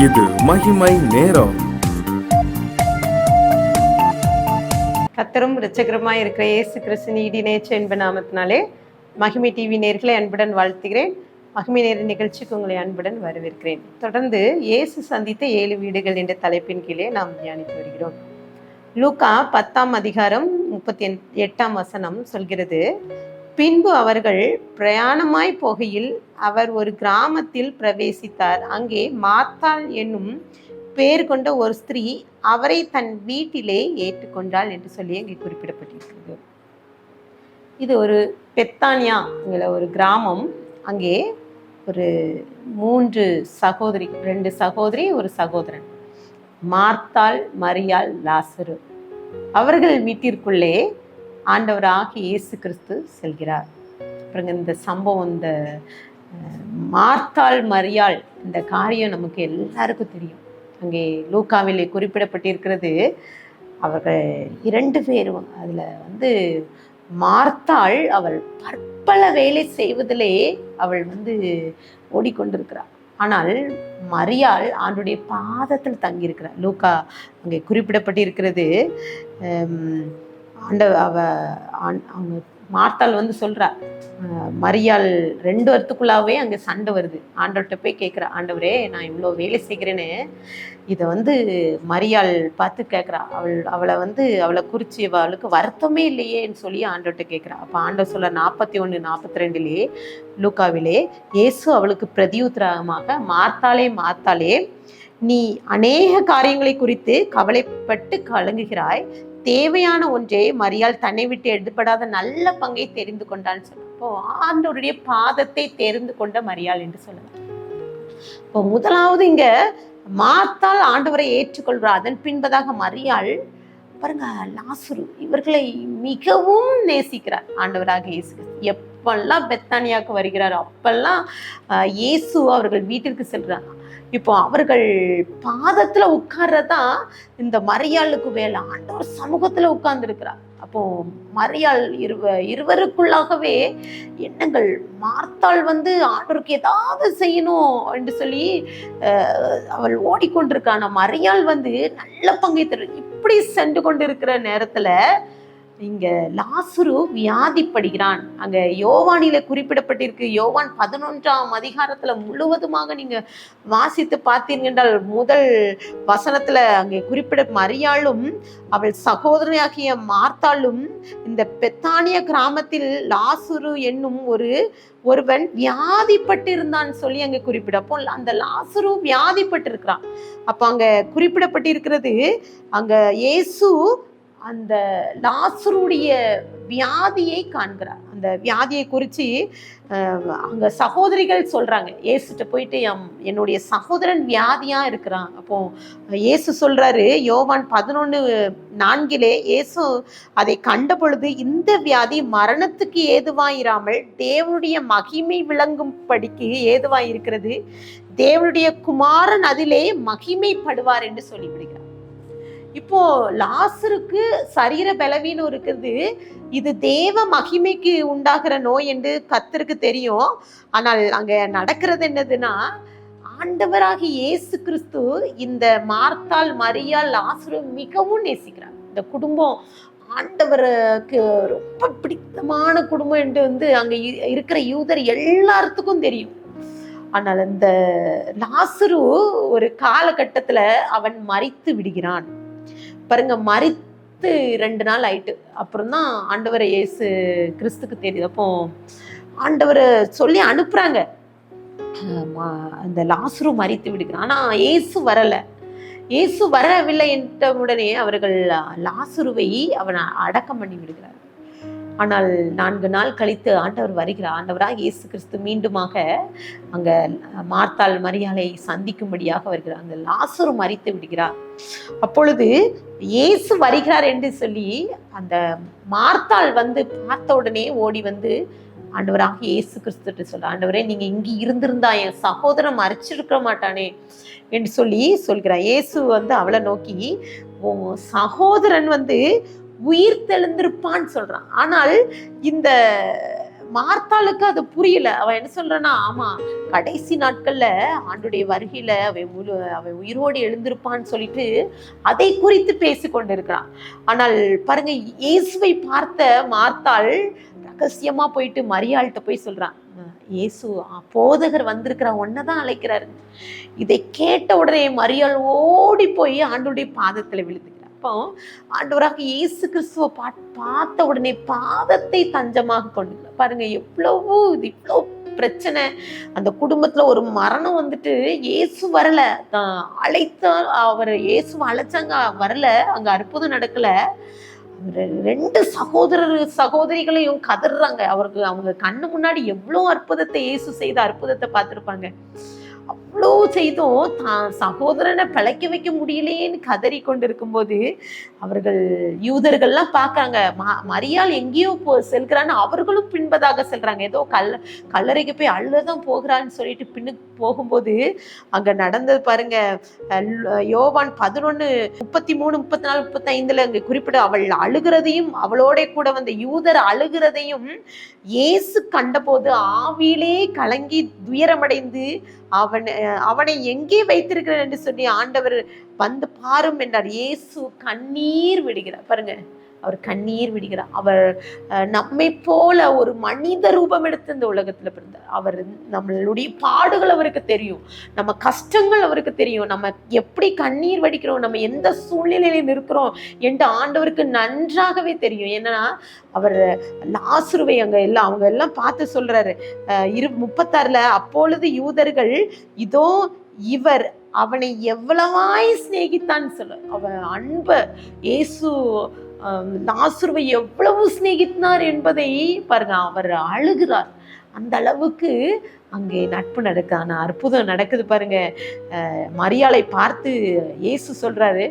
இது மகிமை நேரம். கர்த்தரும் இரட்சகருமாய் இருக்கிற இயேசு கிறிஸ்துவின் இடிநேச்ச என்ப நாமத்தினாலே மகிமை டிவி நேயர்களை அன்புடன் வாழ்த்துகிறேன். மகிமை நேர நிகழ்ச்சிக்கு உங்களை அன்புடன் வரவேற்கிறேன். தொடர்ந்து இயேசு சந்தித்த 7 வீடுகள் என்ற தலைப்பின் கீழே நாம் தியானித்து வருகிறோம். லூக்கா 10ஆம் அதிகாரம் 38ஆம் வசனம் சொல்கிறது, பின்பு அவர்கள் பிரயாணமாய் போகையில் அவர் ஒரு கிராமத்தில் பிரவேசித்தார். அங்கே மார்த்தாள் என்னும் பேர் கொண்ட ஒரு ஸ்திரீ அவரை தன் வீட்டிலே ஏற்றுக்கொண்டாள் என்று சொல்லி அங்கே குறிப்பிடப்பட்டிருக்கிறது. இது ஒரு பெத்தானியாங்கிற ஒரு கிராமம். அங்கே ஒரு 3 சகோதரி, 2 சகோதரி, ஒரு சகோதரன், மார்த்தாள், மரியாள், லாசரு. அவர்கள் வீட்டிற்குள்ளே ஆண்டவராகிய இயேசு கிறிஸ்து செல்கிறார். அப்புறம் இந்த சம்பவம், இந்த மார்த்தாள் மரியாள், இந்த காரியம் நமக்கு எல்லாருக்கும் தெரியும். அங்கே லூக்காவிலே குறிப்பிடப்பட்டிருக்கிறது, அவர்கள் 2 பேரும். அதில் மார்த்தாள் அவள் பற்பல வேலை செய்வதிலே அவள் ஓடிக்கொண்டிருக்கிறாள். ஆனால் மரியாள் ஆண்டுடைய பாதத்தில் தங்கியிருக்கிறார். லூக்கா அங்கே குறிப்பிடப்பட்டிருக்கிறது. அவங்க மார்த்தாள் சொல்றா, மரியாள் 2 வருத்துக்குள்ளாவே அங்கே சண்டை வருது. ஆண்டவர்கிட்ட போய் கேட்குறா, ஆண்டவரே நான் இவ்வளோ வேலை செய்கிறேன்னு. இதை மரியாள் பார்த்து கேட்குறா, அவளை குறித்து அவளுக்கு வருத்தமே இல்லையேன்னு சொல்லி ஆண்டவர்கிட்ட கேட்குறா. அப்போ ஆண்டவர் சொல்ல 41-42 லூக்காவிலே, இயேசு அவளுக்கு பிரதியுத்தரமாக, மார்த்தாளே, நீ அநேக காரியங்களை குறித்து கவலைப்பட்டு கலங்குகிறாய், தேவையான ஒன்றே மரியாள் தன்னை விட்டு எடுப்படாத நல்ல பங்கை தெரிந்து கொண்டான்னு சொல்ல. இப்போ ஆண்டவருடைய பாதத்தை தெரிந்து கொண்ட மரியாள் என்று சொல்லலாம். இப்போ முதலாவது இங்க மார்த்தாள் ஆண்டவரை ஏற்றுக்கொள்கிறார். அதன் பின்பதாக மரியாள் பாருங்க, லாசரு, இவர்களை மிகவும் நேசிக்கிறார் ஆண்டவராக இயேசு. எப்பெல்லாம் பெத்தானியாவுக்கு வருகிறார் அப்பெல்லாம் இயேசு அவர்கள் வீட்டிற்கு செல்றாங்க. இப்போ அவர்கள் பாதத்துல உட்கார்றதா இந்த மரியாளுக்கு வேலை. ஆண்டவர் சமூகத்துல உட்கார்ந்து இருக்கிறார். அப்போ மரியாள் இருவருக்குள்ளாகவே எண்ணங்கள். மார்த்தாள் ஆண்டவருக்கு ஏதாவது செய்யணும் என்று சொல்லி அவள் ஓடிக்கொண்டிருக்கான. மரியாள் நல்ல பங்கை தரும். இப்படி சென்று கொண்டிருக்கிற நேரத்துல இங்க லாசரு வியாதிப்படுகிறான். அங்க யோவானில குறிப்பிடப்பட்டிருக்கு. யோவான் 11ஆம் அதிகாரத்துல முழுவதுமாக நீங்க வாசித்து பார்த்தீர்கள் என்றால், முதல் வசனத்துல அங்கே குறிப்பிட மரியாளும் அவள் சகோதரியாகிய மார்த்தாளும் இந்த பெத்தானிய கிராமத்தில் லாசரு என்னும் ஒருவன் வியாதிப்பட்டு இருந்தான்னு சொல்லி அங்க குறிப்பிட. அப்போ அந்த லாசரு வியாதிப்பட்டு இருக்கிறான். அப்ப அங்க குறிப்பிடப்பட்டிருக்கிறது, அங்க இயேசு அந்த லாசருடைய வியாதியை காண்கிறார். அந்த வியாதியை குறித்து அங்க சகோதரிகள் சொல்றாங்க, இயேசுட்ட போயிட்டு, என்னுடைய சகோதரன் வியாதியா இருக்கிறான். அப்போ இயேசு சொல்றாரு, யோவான் 11:4 இயேசு அதை கண்ட பொழுது, இந்த வியாதி மரணத்துக்கு ஏதுவாயிராமல் தேவனுடைய மகிமை விளங்கும்படிக்கு ஏதுவாயிருக்கிறது, தேவனுடைய குமாரன் அதிலே மகிமைப்படுவார் என்று சொல்லிவிடுகிறார். இப்போ லாசருக்கு சரீர பலவீனம் இருக்குது. இது தேவ மகிமைக்கு உண்டாகிற நோய் என்று கர்த்தருக்கு தெரியும். ஆனால் அங்க நடக்கிறது என்னதுன்னா, ஆண்டவராகிய இயேசு கிறிஸ்து இந்த மார்த்தாள், மரியாள், லாசரு மிகவும் நேசிக்கிறார். இந்த குடும்பம் ஆண்டவருக்கு ரொம்ப பிடித்தமான குடும்பம் என்று அங்க இருக்கிற யூதர் எல்லாத்துக்கும் தெரியும். ஆனால் இந்த லாசரு ஒரு காலகட்டத்துல அவன் மரித்து விடுகிறான். பாருங்க, மரித்து 2 நாள் ஆயிட்டு. அப்புறம் தான் ஆண்டவரை இயேசு கிறிஸ்துக்கு தெரியுது. அப்போ ஆண்டவரை சொல்லி அனுப்புறாங்க, அந்த லாசரு மரித்து விடுகிறான். ஆனா இயேசு வரவில்லை என்ற உடனே அவர்கள் லாசருவை அவனை அடக்கம் பண்ணி விடுகிறார். ஆனால் 4 நாள் கழித்து ஆண்டவர் வருகிறார். ஆண்டவராக இயேசு கிறிஸ்து மீண்டுமாக அங்க மார்த்தாள் மரியாளை சந்திக்கும்படியாக வருகிறார். அந்த லாசரு மரித்து விடுகிறார். அப்பொழுது இயேசு வருகிறார் என்று சொல்லி அந்த மார்த்தாள் பார்த்த உடனே ஓடி ஆண்டவராக இயேசு கிறிஸ்து சொல்ற, ஆண்டவரே நீங்க இங்க இருந்திருந்தா என் சகோதரன் மறிச்சிருக்க மாட்டானே என்று சொல்லி சொல்கிறார். இயேசு அவளை நோக்கி, உன் சகோதரன் உயிர் தெழுந்திருப்பான்னு சொல்றான். ஆனால் இந்த மார்த்தாளுக்கு அது புரியல. அவ என்ன சொல்றனா, ஆமா கடைசி நாட்கள்ல ஆண்டுடைய வருகையில அவ உயிரோடு எழுந்திருப்பான்னு சொல்லிட்டு அதை குறித்து பேசி கொண்டிருக்கிறான். ஆனால் பாருங்க, இயேசுவை பார்த்த மார்த்தாள் ரகசியமா போயிட்டு மரியாள்கிட்ட போய் சொல்றான், இயேசு போதகர் வந்திருக்கிறார், ஒன்னதான் அழைக்கிறாரு. இதை கேட்ட உடனே மரியாள் ஓடி போய் ஆண்டவருடைய பாதத்துல விழுந்துக்கிறார். அப்போ ஆண்டவராக இயேசு கிறிஸ்துவ பார்த்த உடனே பாதத்தை தஞ்சமாக கொண்டு பாருங்க, இவ்வளவு பிரச்சனை அந்த குடும்பத்துல, ஒரு மரணம் வந்துட்டு இயேசு வரல, அவர் இயேசுவை அழைச்சாங்க, வரல, அங்க அற்புதம் நடக்கல. ரெண்டு சகோதரிகளையும் கதறாங்க. அவங்க கண்ணு முன்னாடி எவ்வளவு அற்புதத்தை இயேசு செய்த அற்புதத்தை பார்த்திருப்பாங்க. அவ்வளோ செய்தும் தான் சகோதரனை பிழைக்க வைக்க முடியலேன்னு கதறி கொண்டு இருக்கும்போது அவர்கள் யூதர்கள்லாம் பார்க்கறாங்க, மரியாள் எங்கேயோ செல்கிறான்னு அவர்களும் பின்பதாக செல்றாங்க. ஏதோ கல்லறைக்கு போய் அழுதான் போகிறான்னு சொல்லிட்டு பின்னுக்கு போகும்போது அங்க நடந்தது பாருங்க. யோவான் 11:33, 34, 35 அங்க குறிப்பிட அவள் அழுகிறதையும் அவளோட கூட வந்த யூதர் அழுகிறதையும் இயேசு கண்டபோது ஆவியிலே கலங்கி துயரமடைந்து அவனை எங்கே வைத்திருக்கிறார் என்று சொல்லி ஆண்டவர் வந்து பாரும் என்றார். இயேசு கண்ணீர் விடுகிறார். பாருங்க, அவர் கண்ணீர் விடுகிறார். அவர் நம்மை போல ஒரு மனித ரூபம் எடுத்து இந்த உலகத்துல பிறந்தார். அவர் நம்மளுடைய பாடுகள் அவருக்கு தெரியும், நம்ம கஷ்டங்கள் அவருக்கு தெரியும், நம்ம எப்படி கண்ணீர் வடிக்கிறோம், நம்ம எந்த சூழ்நிலையில இருக்கிறோம் என்று ஆண்டவருக்கு நன்றாகவே தெரியும். ஏன்னா அவர் லாசருவை அவங்க எல்லாம் பார்த்து சொல்றாரு 36, அப்பொழுது யூதர்கள் இதோ இவர் அவனை எவ்வளவாய் சிநேகித்தான்னு சொல்ல, அவன் அன்ப இயேசு லாசருவை எவ்வளவு சிநேகித்தார் என்பதை பாருங்க, அவர் அழுகிறார். அந்த அளவுக்கு அங்கே நட்பு நடக்கான அற்புதம் நடக்குது பாருங்க. மரியாளை பார்த்து இயேசு சொல்றாரு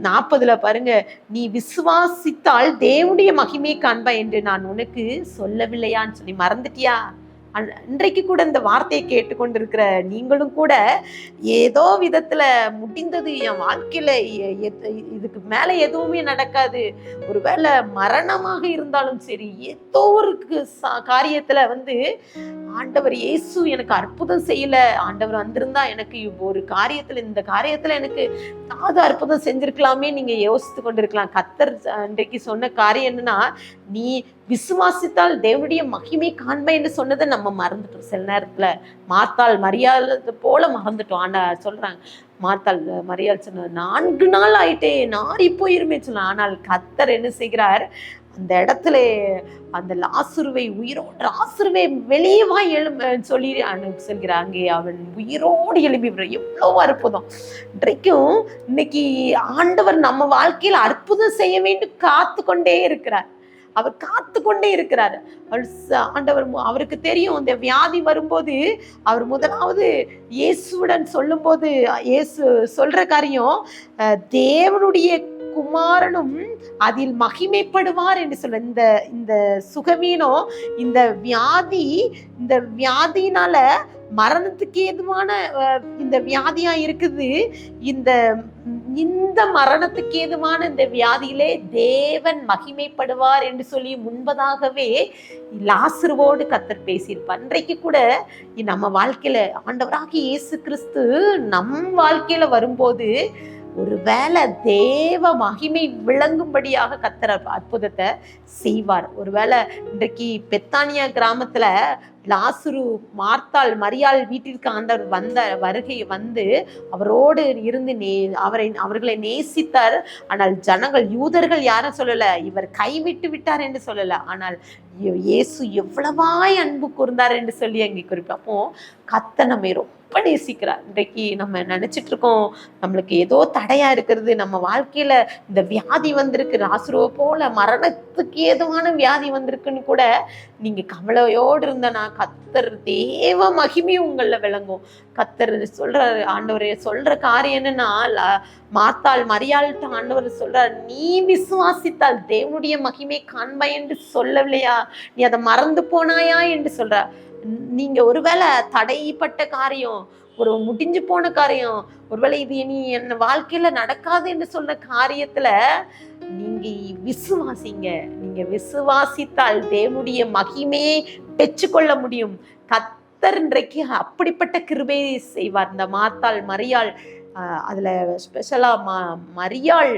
40 பாருங்க, நீ விசுவாசித்தால் தேவனுடைய மகிமையை காண்பா என்று நான் உனக்கு சொல்லவில்லையான்னு சொல்லி மறந்துட்டியா? இன்றைக்கு கூட இந்த வார்த்தையை கேட்டுக்கொண்டிருக்கிற நீங்களும் கூட ஏதோ விதத்துல முடிந்தது என் வாழ்க்கையில, இதுக்கு மேல எதுவுமே நடக்காது, ஒருவேளை மரணமாக இருந்தாலும் சரி, ஏதோ ஒரு காரியத்துல ஆண்டவர் இயேசு எனக்கு அற்புதம் செய்யல, ஆண்டவர் வந்திருந்தா எனக்கு ஒரு காரியத்துல, இந்த காரியத்துல எனக்கு ஏதாவது அற்புதம் செஞ்சிருக்கலாமே நீங்க யோசித்து கொண்டிருக்கலாம். கர்த்தர் இன்றைக்கு சொன்ன காரியம் என்னன்னா, நீ விசுவாசித்தால் தேவனுடைய மகிமை காண்பை என்று சொன்னதை நம்ம மறந்துட்டோம். சில நேரத்துல மார்த்தாள் மரியாள் போல மறந்துட்டோம். ஆனா சொல்றாங்க, மார்த்தாள் மரியாள் சொன்ன 4 நாள் ஆயிட்டே நாரி போயிருமே சொன்ன. ஆனால் கர்த்தர் என்ன செய்கிறார், அந்த இடத்துல அந்த லாசருவை உயிரோடு, லாசருவை வெளியே வா எழும்ப சொல்லி சொல்கிறார். அங்கே அவன் உயிரோடு எழுப்பி எவ்வளவு அற்புதம். இன்னைக்கு ஆண்டவர் நம்ம வாழ்க்கையில் அற்புதம் செய்ய வேண்டும் காத்து கொண்டே இருக்கிறார். அவர் காத்து கொண்டே இருக்கிறார். ஆண்டவர் அவருக்கு தெரியும், இந்த வியாதி வரும்போது அவர் முதலாவது இயேசுவுடன் சொல்லும் போது இயேசு சொல்ற காரியம், தேவனுடைய குமாரனும் அதில் மகிமைப்படுவார் என்று சொல்ல. இந்த சுகவீனம், இந்த வியாதியினால மரணத்துக்கு ஏதுவான இந்த வியாதியா இருக்குது. இந்த மரணத்துக்கு ஏதுவான இந்த வியாதியிலே தேவன் மகிமைப்படுவார் என்று சொல்லி முன்பதாகவே லாசருவோடு கர்த்தர் பேசியிருப்பார். இன்றைக்கு கூட நம்ம வாழ்க்கையில ஆண்டவராகிய இயேசு கிறிஸ்து நம் வாழ்க்கையில வரும்போது ஒருவேளை தேவ மகிமை விளங்கும்படியாக கர்த்தர் அற்புதத்தை செய்வார். ஒருவேளை இன்றைக்கு பெத்தானியா கிராமத்துல லாசரு மார்த்தாள் மரியாள் வீட்டிற்கு ஆண்டவர் வருகை அவரோடு இருந்து அவர்களை நேசித்தார். ஆனால் ஜனங்கள் யூதர்கள் யாரும் சொல்லல, இவர் கைவிட்டு விட்டார் என்று சொல்லல, ஆனால் இயேசு எவ்வளவாய் அன்பு கூர்ந்தார் என்று சொல்லி அங்கே குறிப்போம். அப்போ கர்த்தர் நம்மை ரொம்ப நேசிக்கிறார். இன்றைக்கு நம்ம நினைச்சிட்டு இருக்கோம் நம்மளுக்கு ஏதோ தடையா இருக்கிறது, நம்ம வாழ்க்கையில இந்த வியாதி வந்திருக்கு, லாசருவை போல மரணத்துக்கு ஏதுவான வியாதி வந்திருக்குன்னு கூட நீங்க கவலையோடு இருந்தனா கர்த்தர் தேவ மகிமை உங்கள விளங்கும். கர்த்தர் சொல்றாரு, ஆண்டவர் சொல்ற காரியம் என்னன்னா, மார்த்தாள் மரியாள்கிட்ட ஆண்டவர் சொல்றார், நீ விசுவாசித்தால் தேவனுடைய மகிமை காண்பாய் என்று சொல்லவில்லையா, நீ அதை மறந்து போனாயா என்று சொல்ற. நீங்க ஒருவேளை தடைப்பட்ட காரியம், ஒரு முடிஞ்சு போன காரியம், ஒருவேளை இது இனி என் வாழ்க்கையில நடக்காது என்று சொன்ன காரியத்துல நீங்க விசுவாசிங்க. நீங்க விசுவாசித்தால் தேவனுடைய மகிமையை பெற்றுக்கொள்ள முடியும். கர்த்தர் இன்றைக்கு அப்படிப்பட்ட கிருபையை செய்வார். இந்த மார்த்தாள் மரியாள், அதுல ஸ்பெஷலா மரியாள்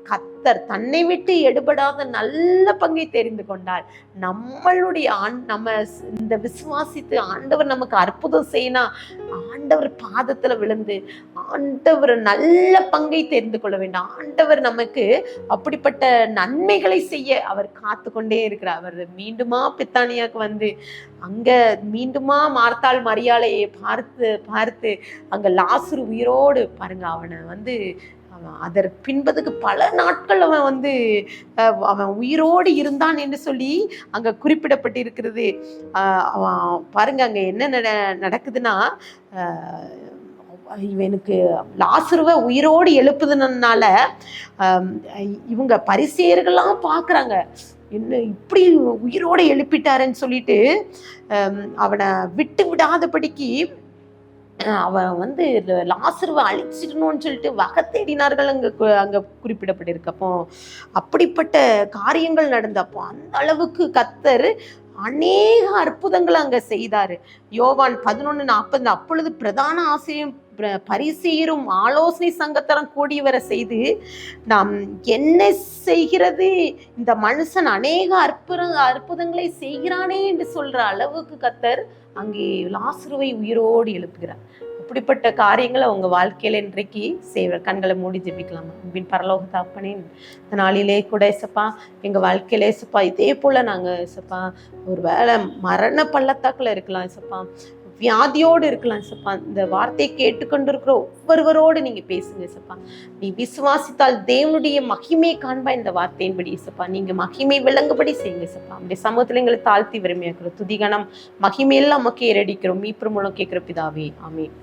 கர்த்தர் தன்னை விட்டு எடுபடாத நல்ல பங்கை தெரிந்து கொண்டாள். நம்மளுடைய நம்ம இந்த விசுவாசித்து ஆண்டவர் நமக்கு அற்புதம் செய்யணும், ஆண்டவர் பாதத்துல விழுந்து ஆண்டவர் நல்ல பங்கை தெரிந்து கொள்ள வேண்டும். ஆண்டவர் நமக்கு அப்படிப்பட்ட நன்மைகளை செய்ய அவர் காத்து கொண்டே இருக்கிறார். அவர் மீண்டுமா பித்தானியாக்கு வந்து அங்க மீண்டுமா மார்த்தாள் மரியாளையை பார்த்து அங்க லாசரு உயிரோடு பாருங்க, அவனை வந்து அதற்கு பின்பதுக்கு பல நாட்கள் அவன் உயிரோடு இருந்தான் என்று சொல்லி அங்க குறிப்பிடப்பட்டிருக்கிறது. அவன் பாருங்க அங்க என்ன நடக்குதுன்னா, இவனுக்கு லாசருவை உயிரோடு எழுப்புதுனால இவங்க பரிசேயர்கள்லாம் பார்க்குறாங்க, என்ன இப்படி உயிரோடு எழுப்பிட்டாருன்னு சொல்லிட்டு அவனை விட்டு விடாதபடிக்கு அவன் வந்து லாசருவை அழிச்சிடணும்னு சொல்லிட்டு வகை தேடினார்கள் அங்க குறிப்பிடப்பட்டிருக்கு. அப்போ அப்படிப்பட்ட காரியங்கள் நடந்தப்போ அந்த அளவுக்கு கர்த்தர் அநேக அற்புதங்களை அங்க செய்தாரு. யோவான் 11:40 அப்பொழுது பிரதான ஆசிரியம் பரிசேயரும் ஆலோசனை சங்கத்தரம் கூடி வர செய்து, நாம் என்ன செய்கிறது, இந்த மனுஷன் அநேக அற்புதங்களை செய்கிறானே என்று சொல்ற அளவுக்கு கர்த்தர் அங்கே லாசருவை உயிரோடு எழுப்புகிறார். அப்படிப்பட்ட காரியங்களை உங்க வாழ்க்கையில இன்றைக்கு செய்வார். கண்களை மூடி ஜெபிக்கலாமா? அன்பின் பரலோக தகப்பனே, இந்த நாளிலே கூட ஏசப்பா எங்க வாழ்க்கையில ஏசப்பா இதே போல நாங்க ஏசப்பா ஒரு வேளை மரண பள்ளத்தாக்குல இருக்கலாம் ஏசப்பா, வியாதியோடு இருக்கலாம் ஏசப்பா, இந்த வார்த்தையை கேட்டுக்கொண்டு இருக்கிற ஒவ்வொருவரோடு நீங்க பேசுங்க ஏசப்பா. நீ விசுவாசித்தால் தேவனுடைய மகிமை காண்பா இந்த வார்த்தையின்படி ஏசப்பா நீங்க மகிமை விளங்குபடி செய்யுங்க ஏசப்பா. அப்படி சமூகத்துல எங்களை தாழ்த்தி வறுமையாக்குறோம். துதிகணம் மகிமையெல்லாம் நமக்கு ஏறடிக்கிறோம். மீட்பு மூலம் கேட்கிற பிதாவே, ஆமென்.